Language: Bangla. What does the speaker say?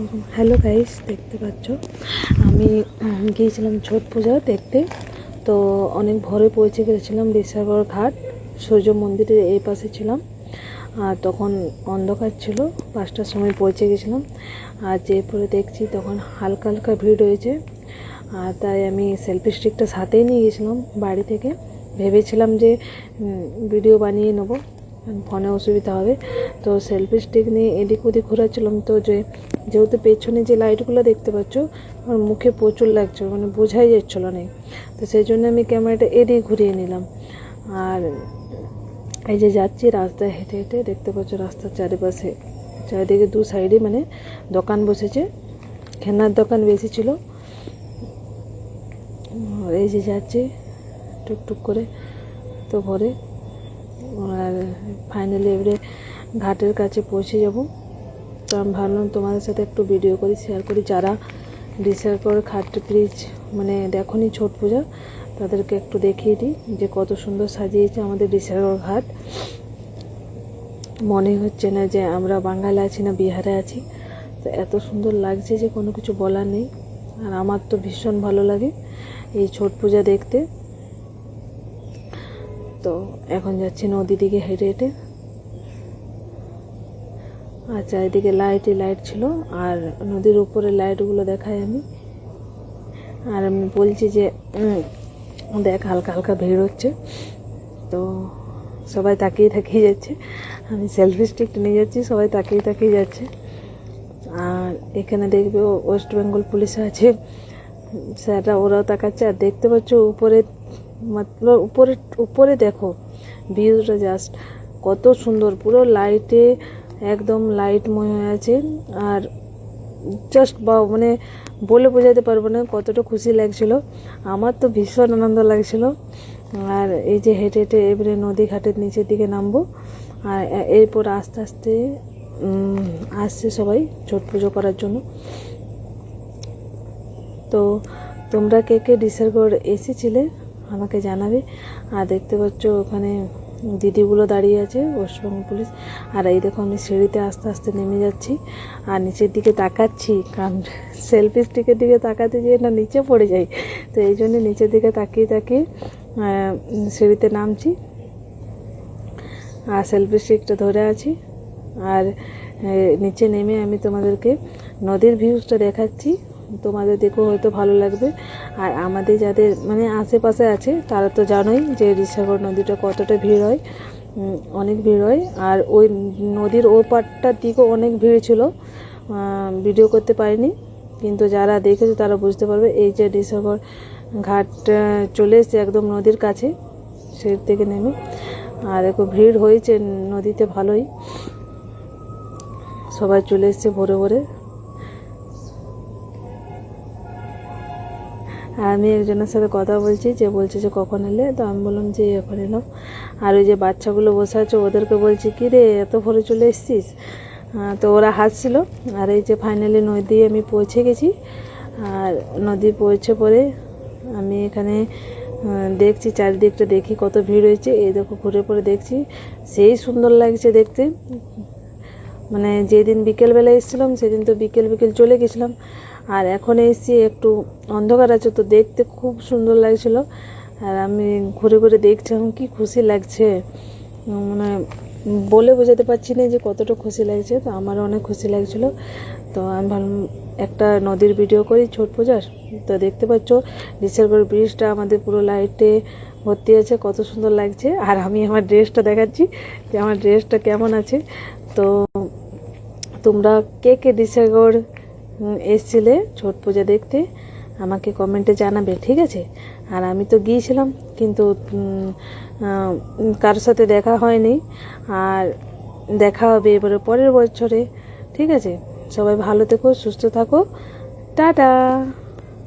হ্যালো গাইস, দেখতে পাচ্ছ আমি গিয়েছিলাম ছট পূজা দেখতে। তো অনেক ভোরে পৌঁছে গেছিলাম রিসাগর ঘাট, সূর্য মন্দিরের এই পাশে ছিলাম। আর তখন অন্ধকার ছিল, 5টার সময় পৌঁছে গেছিলাম। আর যে পরে দেখছি তখন হালকা হালকা ভিড় হয়েছে। আর তাই আমি সেলফি স্টিকটা সাথেই নিয়ে গেছিলাম বাড়ি থেকে। ভেবেছিলাম যে ভিডিও বানিয়ে নেবো, ফোনে অসুবিধা হবে। তো সেলফি স্টিক নিয়ে এদিক ওদিক ঘোরাচ্ছিলাম। তো যেহেতু পেছনে যে লাইটগুলো দেখতে পাচ্ছ, আমার মুখে প্রচুর লাগছিল, মানে বোঝাই যাচ্ছিল না। তো সেই জন্য আমি ক্যামেরাটা এদিকে ঘুরিয়ে নিলাম। আর এই যে যাচ্ছি রাস্তায় হেঁটে হেঁটে, দেখতে পাচ্ছ রাস্তার চারিপাশে চারিদিকে দু সাইডে মানে দোকান বসেছে, খেলনার দোকান বেশি ছিল। এই যে যাচ্ছি টুকটুক করে তো ভরে। আর ফাইনালি এবারে ঘাটের কাছে পৌঁছে যাব। তো আমি ভাবলাম তোমাদের সাথে একটু ভিডিও করি, শেয়ার করি। যারা রিসাগর ঘাট ব্রিজ মানে দেখোনি ছট পূজা, তাদেরকে একটু দেখিয়ে দিই যে কত সুন্দর সাজিয়েছে আমাদের রিসাগর ঘাট। মনে হচ্ছে না যে আমরা বাঙালি আছি না বিহারে আছি। তো এত সুন্দর লাগছে যে কোনো কিছু বলার নেই। আর আমার তো ভীষণ ভালো লাগে এই ছট পূজা দেখতে। তো এখন যাচ্ছি নদী দিকে হেঁটে হেঁটে। আর চারিদিকে লাইট ছিল, আর নদীর উপরে লাইটগুলো দেখাই আমি। আর আমি বলছি যে দেখ হালকা হালকা ভিড় হচ্ছে। তো সবাই তাকিয়ে তাকিয়ে যাচ্ছে, আমি সেলফি স্টিক নিয়ে যাচ্ছি, সবাই তাকিয়ে তাকিয়ে যাচ্ছে। আর এখানে দেখবে ওয়েস্ট বেঙ্গল পুলিশ আছে, স্যাররা ওরাও তাকাচ্ছে। আর দেখতে পাচ্ছ উপরে, মতলব উপরে উপরে দেখো ভিউটা জাস্ট কত সুন্দর, পুরো লাইটে একদম লাইটময় হয়ে আছে। আর জাস্ট মানে বলে বোঝাতে পারবো না কতটা খুশি লাগছিল। আমার তো ভীষণ আনন্দ লাগছিল। আর এই যে হেঁটে হেঁটে এবারে নদী ঘাটের নিচের দিকে নামবো। আর এরপর আস্তে আস্তে আসছে সবাই ছট পুজো করার জন্য। তো তোমরা কে কে রিসাগর এসেছিলে আমাকে জানাবে। আর দেখতে পাচ্ছ ওখানে দিদিগুলো দাঁড়িয়ে আছে, ওয়েস্টবেঙ্গল পুলিশ। আর এই দেখো আমি সিঁড়িতে আস্তে আস্তে নেমে যাচ্ছি আর নিচের দিকে তাকাচ্ছি, কারণ সেলফি স্টিকের দিকে তাকাতে যেয়ে না নিচে পড়ে যাই। তো এই জন্য নিচের দিকে তাকিয়ে তাকিয়ে সিঁড়িতে নামছি আর সেলফি স্টিকটা ধরে আছি। আর নিচে নেমে আমি তোমাদেরকে নদীর ভিউজটা দেখাচ্ছি, তোমাদের দেখো হয়তো ভালো লাগবে। আর আমাদের যাদের মানে আশেপাশে আছে তারা তো জানোই যে রিসাগর নদীটা কতটা ভিড় হয়, অনেক ভিড় হয়। আর ওই নদীর ও পাড়টার দিকেও অনেক ভিড় ছিল, ভিডিও করতে পারিনি, কিন্তু যারা দেখেছে তারা বুঝতে পারবে। এই যে রিসাগর ঘাট চলে এসছে একদম নদীর কাছে, সেই থেকে নেমে। আর দেখো ভিড় হয়েছে নদীতে ভালোই, সবাই চলে এসছে ভোরে ভোরে। আর আমি একজনের সাথে কথা বলছি, যে বলছে যে কখন এলে। তো আমি বললাম যে এখন এলাম। আর ওই যে বাচ্চাগুলো বসে আছে ওদেরকে বলছি কী রে এত ভোরে চলে এসছিস। তো ওরা হাসছিল। আর এই যে ফাইনালি নদী আমি পৌঁছে গেছি। আর নদী পৌঁছে পরে আমি এখানে দেখছি চারিদিকটা, দেখি কত ভিড় হয়েছে। এই দেখো ঘুরে পরে দেখছি, সেই সুন্দর লাগছে দেখতে। মানে যেদিন বিকেলবেলা এসেছিলাম সেদিন তো বিকেল চলে গেছিলাম। আর এখন এসেছি একটু অন্ধকার আছে, তো দেখতে খুব সুন্দর লাগছিল। আর আমি ঘুরে ঘুরে দেখছিলাম, কি খুশি লাগছে, মানে বলে বোঝাতে পারছি না যে কতটা খুশি লাগছে। তো আমারও অনেক খুশি লাগছিল। তো আমি ভাবলাম একটা নদীর ভিডিও করি ছট পূজার। তো দেখতে পাচ্ছ রিসাগর ব্রিজটা আমাদের পুরো লাইটে ভর্তি আছে, কত সুন্দর লাগছে। আর আমি আমার ড্রেসটা দেখাচ্ছি যে আমার ড্রেসটা কেমন আছে। তো তোমরা কে কে রিসাগর এসেছিলে ছট পূজা দেখতে আমাকে কমেন্টে জানাবে, ঠিক আছে। আর আমি তো গিয়েছিলাম, কিন্তু কারোর সাথে দেখা হয়নি। আর দেখা হবে এবারে পরের বছরে, ঠিক আছে। সবাই ভালো থেকো, সুস্থ থাকো, টাটা।